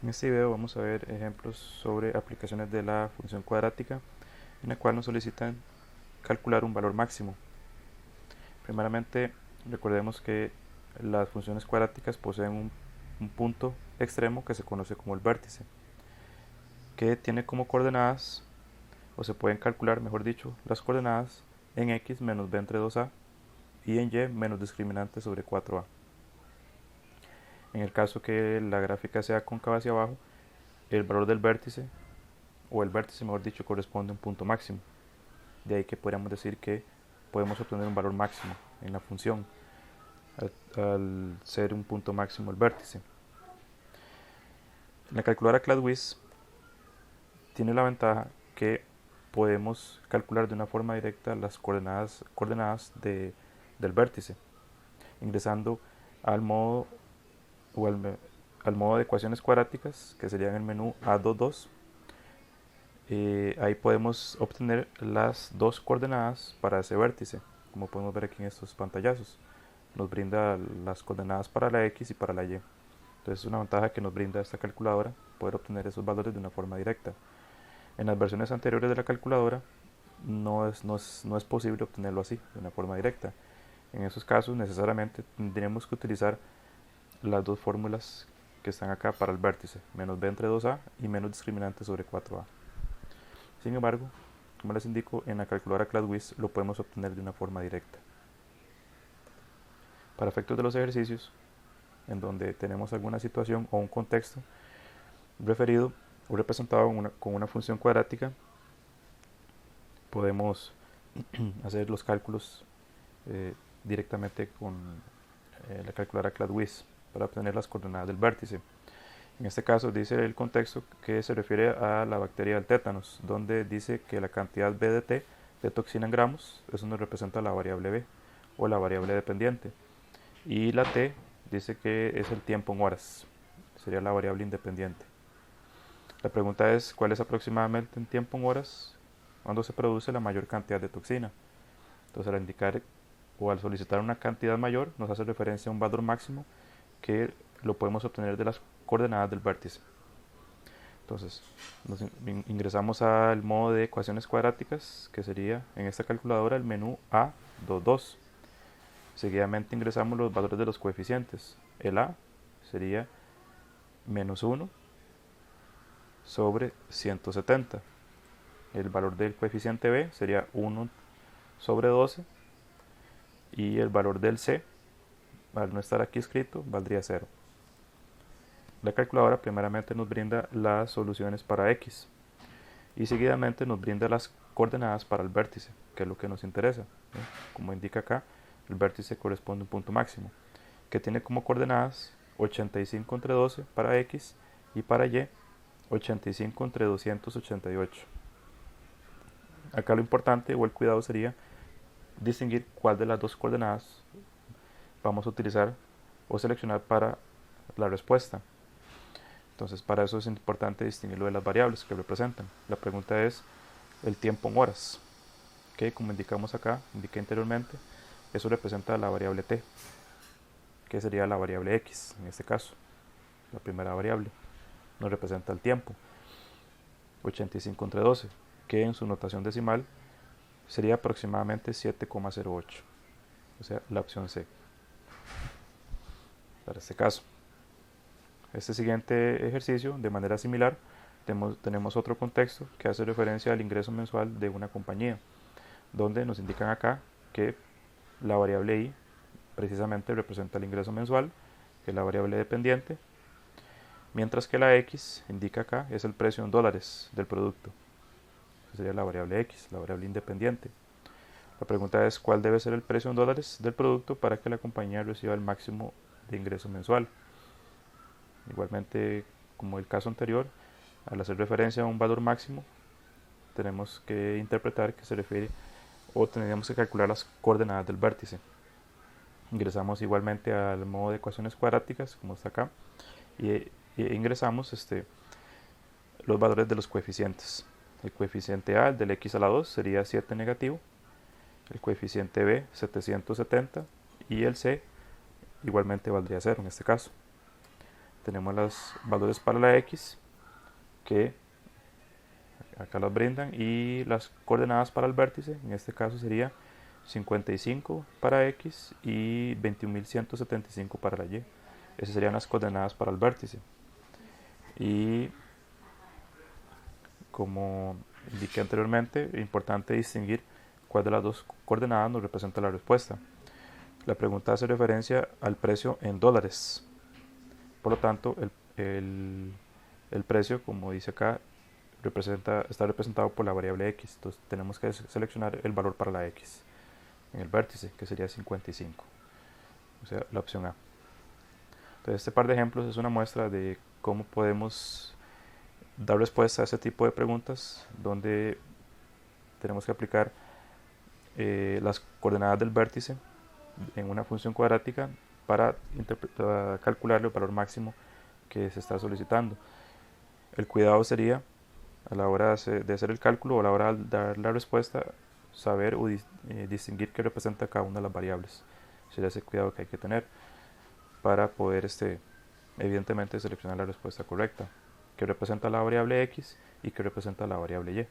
En este video vamos a ver ejemplos sobre aplicaciones de la función cuadrática en la cual nos solicitan calcular un valor máximo. Primeramente, recordemos que las funciones cuadráticas poseen un punto extremo que se conoce como el vértice, que tiene como coordenadas, o se pueden calcular, mejor dicho, las coordenadas en x menos b entre 2a y en y menos discriminante sobre 4a. En el caso que la gráfica sea cóncava hacia abajo, el valor del vértice, o el vértice mejor dicho, corresponde a un punto máximo. De ahí que podríamos decir que podemos obtener un valor máximo en la función al ser un punto máximo el vértice. La calculadora CladWiz tiene la ventaja que podemos calcular de una forma directa las coordenadas del vértice, ingresando al modo o al modo de ecuaciones cuadráticas, que sería en el menú A22. Ahí podemos obtener las dos coordenadas para ese vértice, como podemos ver aquí en estos pantallazos. Nos brinda las coordenadas para la x y para la y. Entonces es una ventaja que nos brinda esta calculadora, poder obtener esos valores de una forma directa. En las versiones anteriores de la calculadora no es posible obtenerlo así, de una forma directa. En esos casos necesariamente tendríamos que utilizar las dos fórmulas que están acá para el vértice, menos b entre 2a y menos discriminante sobre 4a. Sin embargo, como les indico, en la calculadora CladWiz lo podemos obtener de una forma directa. Para efectos de los ejercicios, en donde tenemos alguna situación o un contexto referido o representado con una función cuadrática, podemos hacer los cálculos directamente con la calculadora CladWiz para obtener las coordenadas del vértice. En este caso dice el contexto que se refiere a la bacteria del tétanos, donde dice que la cantidad B de T de toxina en gramos, eso nos representa la variable B o la variable dependiente. Y la T dice que es el tiempo en horas, sería la variable independiente. La pregunta es cuál es aproximadamente en tiempo en horas cuando se produce la mayor cantidad de toxina. Entonces al indicar o al solicitar una cantidad mayor nos hace referencia a un valor máximo que lo podemos obtener de las coordenadas del vértice. Entonces ingresamos al modo de ecuaciones cuadráticas, que sería en esta calculadora el menú A22. Seguidamente ingresamos los valores de los coeficientes. El A sería menos 1 sobre 170. El valor del coeficiente B sería 1 sobre 12. Y el valor del C, al no estar aquí escrito, valdría 0. La calculadora primeramente nos brinda las soluciones para x y seguidamente nos brinda las coordenadas para el vértice, que es lo que nos interesa. Como indica acá, el vértice corresponde a un punto máximo, que tiene como coordenadas 85 entre 12 para x y para y 85 entre 288. Acá lo importante o el cuidado sería distinguir cuál de las dos coordenadas vamos a utilizar o seleccionar para la respuesta. Entonces para eso es importante distinguirlo de las variables que representan. La pregunta es el tiempo en horas, que como indicamos acá, indiqué anteriormente, eso representa la variable t, que sería la variable x en este caso. La primera variable nos representa el tiempo, 85 entre 12, que en su notación decimal sería aproximadamente 7,08, o sea, la opción C para este caso. Este siguiente ejercicio, de manera similar, tenemos otro contexto que hace referencia al ingreso mensual de una compañía, donde nos indican acá que la variable I precisamente representa el ingreso mensual, que es la variable dependiente, mientras que la X indica acá es el precio en dólares del producto. Esa sería la variable X, la variable independiente. La pregunta es cuál debe ser el precio en dólares del producto para que la compañía reciba el máximo de ingreso mensual. Igualmente, como el caso anterior, al hacer referencia a un valor máximo, tenemos que interpretar que se refiere o tendríamos que calcular las coordenadas del vértice. Ingresamos igualmente al modo de ecuaciones cuadráticas, como está acá, y ingresamos los valores de los coeficientes. El coeficiente A, el del x a la 2, sería 7 negativo, el coeficiente B, 770, y el C igualmente valdría 0 en este caso. tenemos los valores para la x, que acá las brindan, y las coordenadas para el vértice, en este caso sería 55 para x y 21.175 para la y. Esas serían las coordenadas para el vértice. Y como indiqué anteriormente, es importante distinguir cuál de las dos coordenadas nos representa la respuesta. La pregunta hace referencia al precio en dólares. Por lo tanto, el precio, como dice acá, está representado por la variable x. Entonces tenemos que seleccionar el valor para la x en el vértice, que sería 55. O sea, la opción A. Entonces este par de ejemplos es una muestra de cómo podemos dar respuesta a ese tipo de preguntas, donde tenemos que aplicar las coordenadas del vértice en una función cuadrática para calcular el valor máximo que se está solicitando. El cuidado sería, a la hora de hacer el cálculo o a la hora de dar la respuesta, saber o distinguir qué representa cada una de las variables. Sería ese cuidado que hay que tener para poder evidentemente seleccionar la respuesta correcta, que representa la variable x y que representa la variable y.